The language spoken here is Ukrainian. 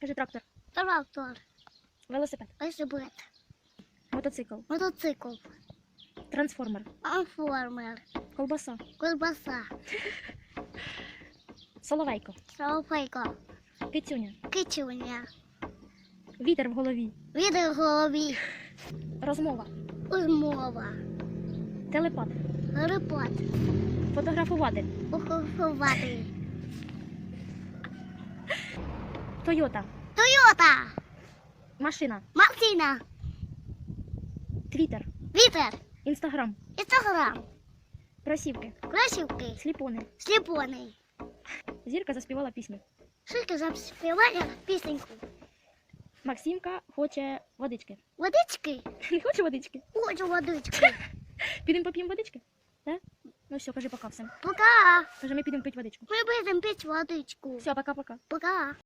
Кажи трактор. Трактор. Велосипед. Велосипед. Мотоцикл. Мотоцикл. Трансформер. Трансформер. Колбаса. Колбаса. Соловейко. Салфейко. Кицюня. Кичуня. Вітер в голові. Відер в голові. Розмова. Розмова. Телепат. Репот. Фотографувати. Охофувати. Тойота. Тойота. Машина. Машина. Твіттер. Вітер. Інстаграм. Інстаграм. Кросівки. Красівки. Сліпони. Сліпоний. Зірка заспівала пісню. Шишки заспіває пісеньку. Максимка хоче водички. Водички. Не хоче водички? Хочу водички. Підемо поп'ємо водички? Да? Ну все, кажи пока всім. Пока. Каже, ми підемо пити водичку. Ми будемо пити водичку. Все, пока-пока. Пока.